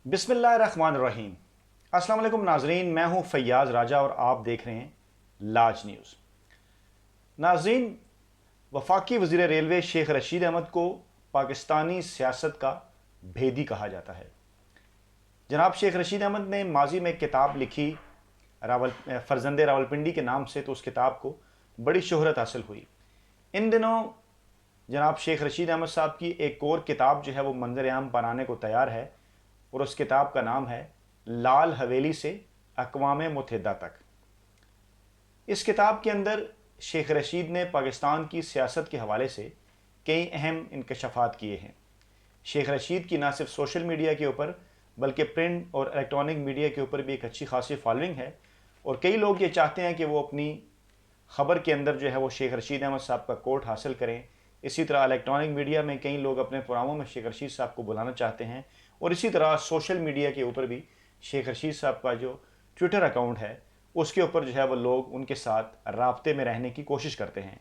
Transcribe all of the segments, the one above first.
बिस्मिल्लाहिर्रहमानिर्रहीम। अस्सलाम वालेकुम नाजरीन, मैं हूं फैयाज़ राजा और आप देख रहे हैं लाज न्यूज़। नाजरीन, वफाकी वज़ीर रेलवे शेख रशीद अहमद को पाकिस्तानी सियासत का भेदी कहा जाता है। जनाब शेख रशीद अहमद ने माजी में एक किताब लिखी फ़र्जंदे रावलपिंडी के नाम से, तो उस किताब को बड़ी शोहरत हासिल हुई। इन दिनों जनाब शेख रशीद अहमद साहब की एक और किताब जो है वो मंजर आम पर आने को तैयार है और उस किताब का नाम है लाल हवेली से अक़वाम मुत्तहिदा तक। इस किताब के अंदर शेख रशीद ने पाकिस्तान की सियासत के हवाले से कई अहम इंकशाफात किए हैं। शेख रशीद की ना सिर्फ सोशल मीडिया के ऊपर बल्कि प्रिंट और इलेक्ट्रॉनिक मीडिया के ऊपर भी एक अच्छी खासी फॉलोइंग है और कई लोग ये चाहते हैं कि वो अपनी ख़बर के अंदर जो है वो शेख रशीद अहमद साहब का कोट हासिल करें। इसी तरह इलेक्ट्रॉनिक मीडिया में कई लोग अपने प्रोग्रामों में शेख रशीद साहब को बुलाना चाहते हैं और इसी तरह सोशल मीडिया के ऊपर भी शेख रशीद साहब का जो ट्विटर अकाउंट है उसके ऊपर जो है वो लोग उनके साथ राब्ते में रहने की कोशिश करते हैं।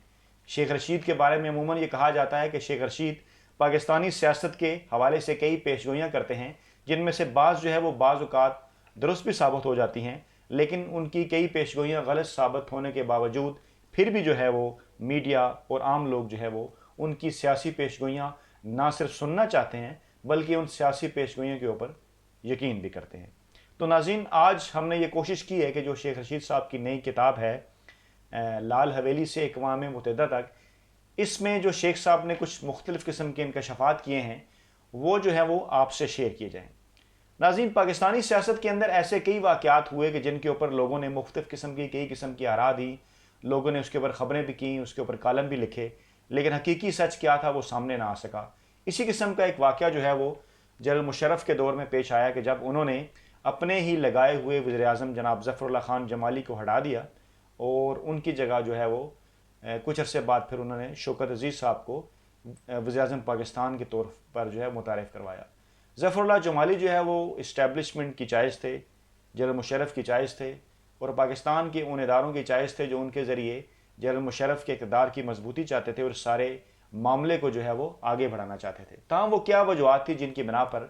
शेख रशीद के बारे में अमूमन ये कहा जाता है कि शेख रशीद पाकिस्तानी सियासत के हवाले से कई पेशगोइयाँ करते हैं, जिनमें से बाज़ जो है वो बाज़ औक़ात दुरुस्त भी साबित हो जाती हैं, लेकिन उनकी कई पेशगोइयाँ गलत साबित होने के बावजूद फिर भी जो है वो मीडिया और आम लोग जो है वो उनकी सियासी पेशगोइयाँ ना सिर्फ सुनना चाहते हैं बल्कि उन सियासी पेशगोइयों के ऊपर यकीन भी करते हैं। तो नाज़रीन, आज हमने ये कोशिश की है कि जो शेख रशीद साहब की नई किताब है लाल हवेली से अक़वाम मुत्तहिदा तक, इसमें जो शेख साहब ने कुछ मुख्तलिफ़ किस्म के इंकशाफात किए हैं वो जो है वो आपसे शेयर किए जाएँ। नाज़रीन, पाकिस्तानी सियासत के अंदर ऐसे कई वाक़यात हुए कि जिनके ऊपर लोगों ने मुख्तलिफ़ किस्म की कई किस्म की आरा दी, लोगों ने उसके ऊपर ख़बरें भी की, उसके ऊपर कालम भी लिखे, लेकिन हकीकी सच क्या था वो सामने ना आ सका। इसी किस्म का एक वाक़या जो है वो जनरल मुशर्रफ के दौर में पेश आया कि जब उन्होंने अपने ही लगाए हुए वज़ीर आज़म जनाब ज़फ़रुल्लाह खान जमाली को हटा दिया और उनकी जगह जो है वो कुछ अरसे बाद फिर उन्होंने शौकत अज़ीज़ साहब को वज़ीर आज़म पाकिस्तान के तौर पर जो है मुतारिफ़ करवाया। ज़फ़रुल्लाह जमाली जो है वो इस्टेब्लिशमेंट की चॉइस थे, जनरल मुशर्रफ की चॉइस थे और पाकिस्तान के उन इदारों की चॉइस थे जो उनके ज़रिए जनरल मुशर्रफ के इक़्तिदार की मजबूती चाहते थे और सारे मामले को जो है वो आगे बढ़ाना चाहते थे। ताहम वो क्या वजूहत थी जिनकी बिना पर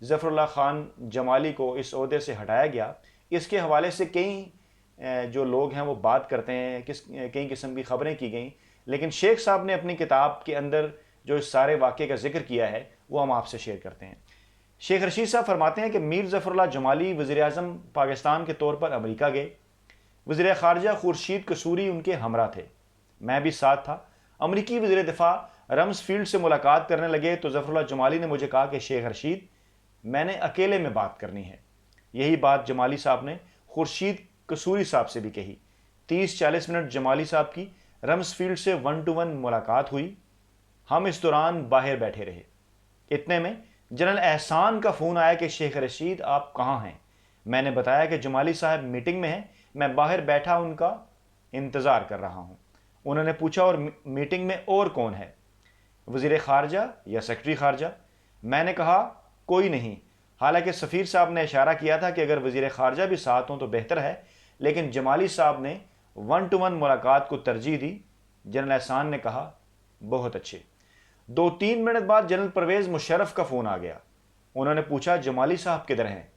ज़फ़रुल्लाह खान जमाली को इस ओहदे से हटाया गया, इसके हवाले से कई जो लोग हैं वो बात करते हैं, कई किस्म की ख़बरें की गई, लेकिन शेख साहब ने अपनी किताब के अंदर जो इस सारे वाक़े का जिक्र किया है वो हम आपसे शेयर करते हैं। शेख रशीद साहब फरमाते हैं कि मीर ज़फ़रुल्लाह जमाली वज़ीर आज़म पाकिस्तान के तौर पर अमेरिका गए। वज़ीर ख़ारजा खुर्शीद कसूरी उनके हमरा थे, मैं भी साथ था। अमरीकी वज़ीर दिफ़ा रम्सफील्ड से मुलाकात करने लगे तो ज़फ़रुल्लाह जमाली ने मुझे कहा कि शेख रशीद, मैंने अकेले में बात करनी है। यही बात जमाली साहब ने खुर्शीद कसूरी साहब से भी कही। 30-40 मिनट जमाली साहब की रम्सफील्ड से 1 to 1 मुलाकात हुई। हम इस दौरान बाहर बैठे रहे। इतने में जनरल एहसान का फ़ोन आया कि शेख रशीद आप कहाँ हैं। मैंने बताया कि जमाली साहब मीटिंग में हैं, मैं बाहर बैठा उनका इंतज़ार कर रहा हूँ। उन्होंने पूछा और मीटिंग में और कौन है, वज़ीर ख़ारजा या सेक्रेटरी ख़ारजा? मैंने कहा कोई नहीं। हालांकि सफ़ीर साहब ने इशारा किया था कि अगर वज़ीर ख़ारजा भी साथ हों तो बेहतर है, लेकिन जमाली साहब ने 1 to 1 मुलाकात को तरजीह दी। जनरल एहसान ने कहा बहुत अच्छे। 2-3 मिनट बाद जनरल परवेज़ मुशर्रफ का फ़ोन आ गया। उन्होंने पूछा जमाली साहब किधर हैं?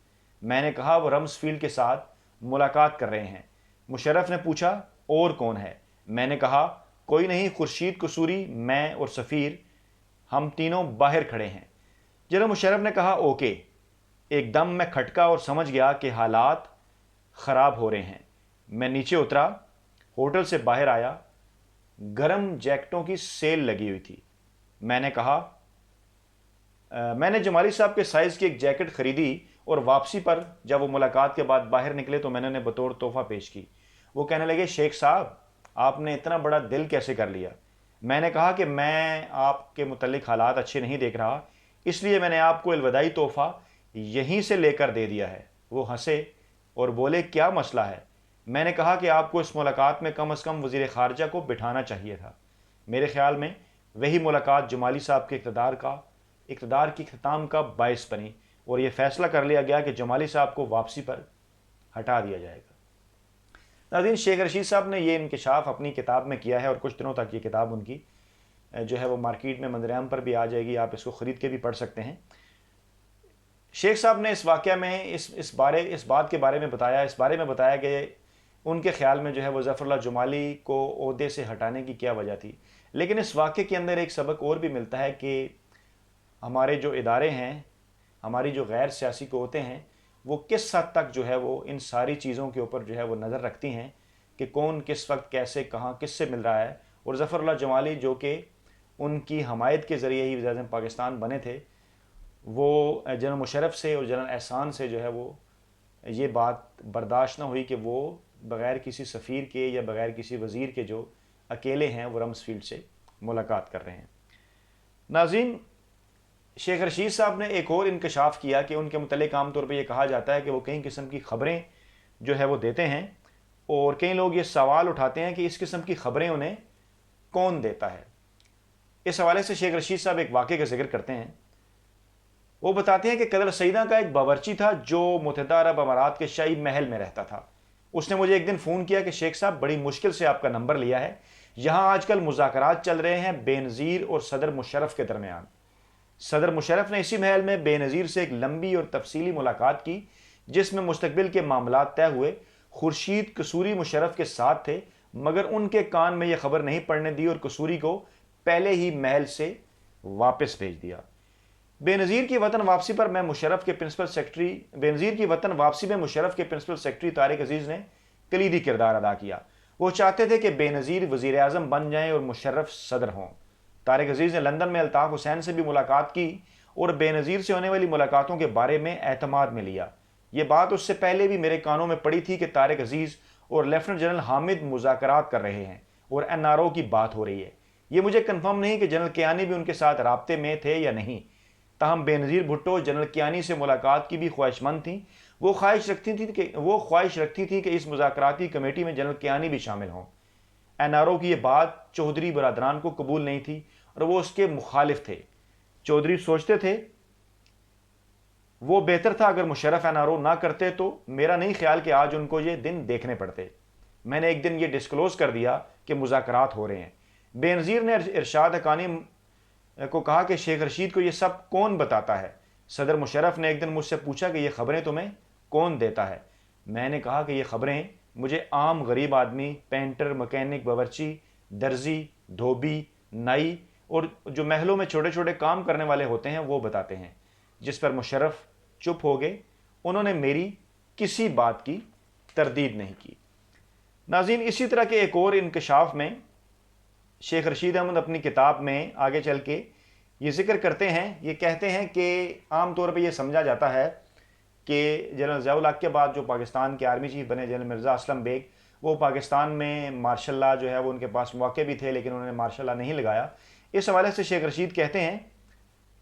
मैंने कहा वो रम्सफील्ड के साथ मुलाकात कर रहे हैं। मुशर्रफ ने पूछा और कौन है? मैंने कहा कोई नहीं, खुर्शीद कसूरी, मैं और सफ़ीर, हम तीनों बाहर खड़े हैं। जनरल मुशर्रफ ने कहा ओके। एकदम मैं खटका और समझ गया कि हालात ख़राब हो रहे हैं। मैं नीचे उतरा, होटल से बाहर आया, गर्म जैकेटों की सेल लगी हुई थी। मैंने कहा मैंने जमाली साहब के साइज़ की एक जैकेट ख़रीदी और वापसी पर जब वो मुलाकात के बाद बाहर निकले तो मैंने उन्हें बतौर तोहफ़ा पेश की। वो कहने लगे शेख साहब, आपने इतना बड़ा दिल कैसे कर लिया? मैंने कहा कि मैं आपके मुतल्लिक हालात अच्छे नहीं देख रहा, इसलिए मैंने आपको अलविदाई तोहफ़ा यहीं से लेकर दे दिया है। वो हंसे और बोले क्या मसला है? मैंने कहा कि आपको इस मुलाकात में कम अज़ कम वज़ीर ख़ारजा को बिठाना चाहिए था। मेरे ख़्याल में वही मुलाकात जमाली साहब के इक़्तिदार की ख़िताम का बायस बनी और ये फ़ैसला कर लिया गया कि जमाली साहब को वापसी पर हटा दिया जाएगा। नाज़रीन, शेख रशीद साहब ने ये इंकशाफ अपनी किताब में किया है और कुछ दिनों तक ये किताब उनकी जो है वो मार्केट में मंजर आम पर भी आ जाएगी, आप इसको ख़रीद के भी पढ़ सकते हैं। शेख साहब ने इस वाक़या में इस बात के बारे में बताया, इस बारे में बताया कि उनके ख़्याल में जो है वो ज़फ़रुल्लाह जुमाली को ओहदे से हटाने की क्या वजह थी। लेकिन इस वाक़ये के अंदर एक सबक और भी मिलता है कि हमारे जो इदारे हैं, हमारी जो गैर सियासी क़ुव्वतें हैं, वो किस हद तक जो है वो इन सारी चीज़ों के ऊपर जो है वो नज़र रखती हैं कि कौन किस वक्त कैसे कहाँ किससे मिल रहा है। और ज़फ़रुल्लाह जुमाली जो कि उनकी हमायत के ज़रिए ही वज़ीर-ए-आज़म पाकिस्तान बने थे, वो जनरल मुशर्रफ से और जनरल एहसान से जो है वो ये बात बर्दाश्त ना हुई कि वो बग़ैर किसी सफ़ीर के या बग़ैर किसी वज़ीर के जो अकेले हैं वो रम्सफील्ड से मुलाकात कर रहे हैं। नाज़रीन, शेख रशीद साहब ने एक और इंकशाफ किया कि उनके मुतल्लिक़ आम तौर पर यह कहा जाता है कि वो कई किस्म की ख़बरें जो है वो देते हैं, और कई लोग ये सवाल उठाते हैं कि इस किस्म की ख़बरें उन्हें कौन देता है। इस हवाले से शेख रशीद साहब एक वाक़े का जिक्र करते हैं। वो बताते हैं कि कदर सईदा का एक बावर्ची था जो मुत्तहिदा अरब अमारात के शाही महल में रहता था। उसने मुझे एक दिन फ़ोन किया कि शेख साहब, बड़ी मुश्किल से आपका नंबर लिया है, यहाँ आजकल मुज़ाकरात चल रहे हैं बेनज़ीर और सदर मुशर्रफ के दरमियान। सदर मुशर्रफ ने इसी महल में बेनज़ीर से एक लंबी और तफसीली मुलाकात की जिसमें मुस्तकबिल के मामलात तय हुए। खुर्शीद कसूरी मुशर्रफ के साथ थे, मगर उनके कान में यह खबर नहीं पड़ने दी और कसूरी को पहले ही महल से वापस भेज दिया। बेनज़ीर की वतन वापसी में मुशर्रफ के प्रिंसिपल सेक्रेटरी तारिक अजीज़ ने कलीदी किरदार अदा किया। वो चाहते थे कि बेनज़ीर वज़ीर आज़म बन जाएं और मुशर्रफ सदर हों। तारिक अजीज़ ने लंदन में अल्ताफ़ हुसैन से भी मुलाकात की और बेनज़ीर से होने वाली मुलाकातों के बारे में एतमाद में लिया। ये बात उससे पहले भी मेरे कानों में पड़ी थी कि तारिक अजीज़ और लेफ्टिनेंट जनरल हामिद मुज़ाकरात कर रहे हैं और NRO की बात हो रही है। ये मुझे कन्फर्म नहीं कि जनरल कियानी भी उनके साथ राब्ते में थे या नहीं। ताहम बेनज़ीर भुट्टो जनरल कियानी से मुलाकात की भी ख्वाहिशमंद थी। वो ख्वाहिश रखती थी कि इस मुज़ाकराती कमेटी में जनरल कियानी भी शामिल हों। NRO की ये बात चौधरी बरादरान को कबूल नहीं थी और वो उसके मुखालिफ थे। चौधरी सोचते थे वो बेहतर था अगर मुशर्रफ NRO ना करते, तो मेरा नहीं ख्याल कि आज उनको ये दिन देखने पड़ते। मैंने एक दिन ये डिस्क्लोज़ कर दिया कि मुज़ाकरात हो रहे हैं। बेनज़ीर ने इरशाद हक़ानी को कहा कि शेख रशीद को ये सब कौन बताता है। सदर मुशर्रफ ने एक दिन मुझसे पूछा कि ये ख़बरें तुम्हें कौन देता है। मैंने कहा कि ये ख़बरें मुझे आम गरीब आदमी, पेंटर, मकैनिक, बावर्ची, दर्जी, धोबी, नाई और जो महलों में छोटे छोटे काम करने वाले होते हैं वो बताते हैं। जिस पर मुशर्रफ चुप हो गए। उन्होंने मेरी किसी बात की तरदीद नहीं की। नाज़रीन, इसी तरह के एक और इंकशाफ में शेख रशीद अहमद अपनी किताब में आगे चल के ये ज़िक्र करते हैं, ये कहते हैं कि आम तौर पे ये समझा जाता है कि जनरल ज़िया उल हक़ के बाद जो पाकिस्तान के आर्मी चीफ बने जनरल मिर्ज़ा असलम बेग, वो पाकिस्तान में मार्शल लॉ जो है वो उनके पास मौके भी थे, लेकिन उन्होंने मार्शल लॉ नहीं लगाया। इस हवाले से शेख रशीद कहते हैं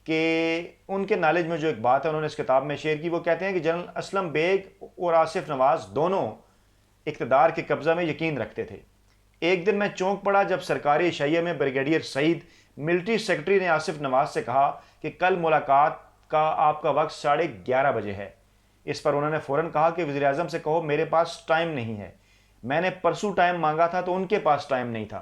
कि उनके नॉलेज में जो एक बात है उन्होंने इस किताब में शेयर की। वो कहते हैं कि जनरल असलम बेग और आसिफ नवाज़ दोनों इक़्तिदार के कब्ज़ा में यकीन रखते थे। एक दिन मैं चौंक पड़ा जब सरकारी शैया में ब्रिगेडियर सईद मिलिट्री सेक्रेटरी ने आसिफ नवाज़ से कहा कि कल मुलाकात का आपका वक्त 11:30 बजे है। इस पर उन्होंने फ़ौरन कहा कि वज़ीर आज़म से कहो मेरे पास टाइम नहीं है। मैंने परसों टाइम मांगा था तो उनके पास टाइम नहीं था।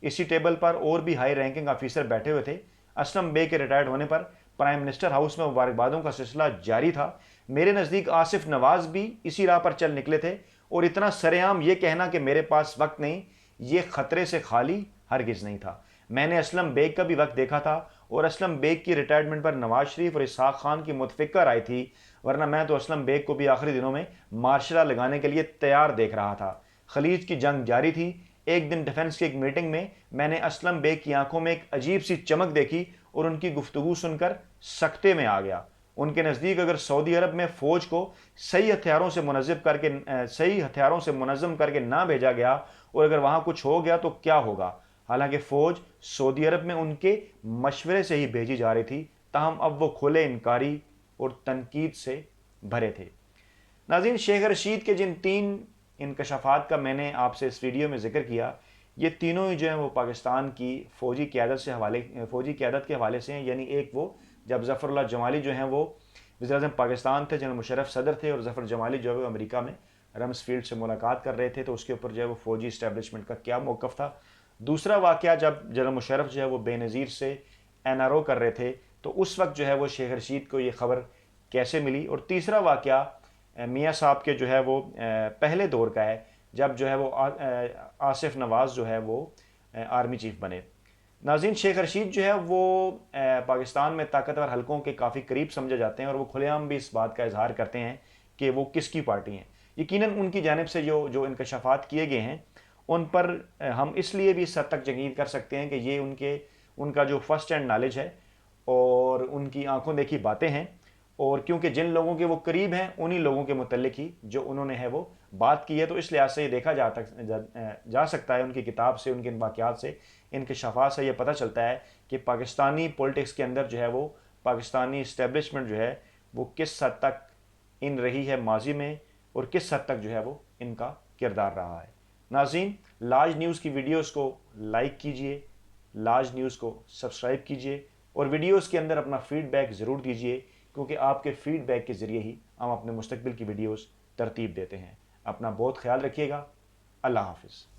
इसी टेबल पर और भी हाई रैंकिंग ऑफिसर बैठे हुए थे। असलम बेग के रिटायर्ड होने पर प्राइम मिनिस्टर हाउस में मुबारकबादों का सिलसिला जारी था। मेरे नज़दीक आसिफ नवाज़ भी इसी राह पर चल निकले थे, और इतना सरेआम ये कहना कि मेरे पास वक्त नहीं, ये ख़तरे से खाली हरगिज़ नहीं था। मैंने असलम बेग का भी वक्त देखा था, और असलम बेग की रिटायरमेंट पर नवाज शरीफ और इसहाक खान की मुतफ़िक्र राय थी, वरना मैं तो असलम बेग को भी आखिरी दिनों में मार्शल लॉ लगाने के लिए तैयार देख रहा था। खलीज की जंग जारी थी। एक दिन डिफेंस की एक मीटिंग में मैंने असलम बेग की आंखों में एक अजीब सी चमक देखी और उनकी गुफ्तगू सुनकर सकते में आ गया। उनके नज़दीक अगर सऊदी अरब में फ़ौज को सही हथियारों से मुनज़्ज़म करके ना भेजा गया और अगर वहाँ कुछ हो गया तो क्या होगा। हालांकि फ़ौज सऊदी अरब में उनके मशवरे से ही भेजी जा रही थी, ताहम अब वो खुले इनकारी और तनकीद से भरे थे। नाज़रीन, शेख रशीद के जिन 3 इंकशाफात का मैंने आपसे इस वीडियो में ज़िक्र किया, ये तीनों ही जो हैं वो पाकिस्तान की फ़ौजी क़यादत के हवाले से हैं। यानी एक वो जब ज़फ़रुल्लाह जमाली जो हैं वो वज़ीर-ए-आज़म पाकिस्तान थे, जनरल मुशर्रफ सदर थे, और ज़फ़र जमाली जो है वो अमेरिका में रम्सफील्ड से मुलाकात कर रहे थे, तो उसके ऊपर जो है वो फ़ौजी इस्टेब्लिशमेंट का क्या मौक़िफ़ था। दूसरा वाक़या जब जनरल मुशर्रफ जो है वो बेनज़ीर से NRO कर रहे थे, तो उस वक्त जो है वो शेख रशीद को ये खबर कैसे मिली। और तीसरा वाक़या मियाँ साहब के जो है वो पहले दौर का है, जब जो है वो आसिफ नवाज़ जो है वो आर्मी चीफ बने। नाज़रीन, शेख रशीद जो है वो पाकिस्तान में ताकतवर हलकों के काफ़ी करीब समझे जाते हैं और वो खुलेआम भी इस बात का इजहार करते हैं कि वो किसकी पार्टी हैं। यकीनन उनकी जानिब से जो जो इंकशाफात किए गए हैं उन पर हम इसलिए भी इस हद तक यकीन कर सकते हैं कि ये उनका जो फर्स्ट हैंड नॉलेज है और उनकी आंखों देखी बातें हैं, और क्योंकि जिन लोगों के वो करीब हैं उन्हीं लोगों के मुतल्लिक ही जो उन्होंने है वो बात की है, तो इस लिहाज से ये देखा जा सकता है, उनकी किताब से, उनके वाक़यात से, इंकशाफात से ये पता चलता है कि पाकिस्तानी पॉलिटिक्स के अंदर जो है वो पाकिस्तानी इस्टेब्लिशमेंट जो है वो किस हद तक इन रही है माजी में और किस हद तक जो है वो इनका किरदार रहा है। नाज़रीन, लाज न्यूज़ की वीडियोस को लाइक कीजिए, लाज न्यूज़ को सब्सक्राइब कीजिए और वीडियोस के अंदर अपना फीडबैक ज़रूर दीजिए, क्योंकि आपके फीडबैक के ज़रिए ही हम अपने मुस्तकबिल की वीडियोस तरतीब देते हैं। अपना बहुत ख्याल रखिएगा। अल्लाह हाफ़िज़।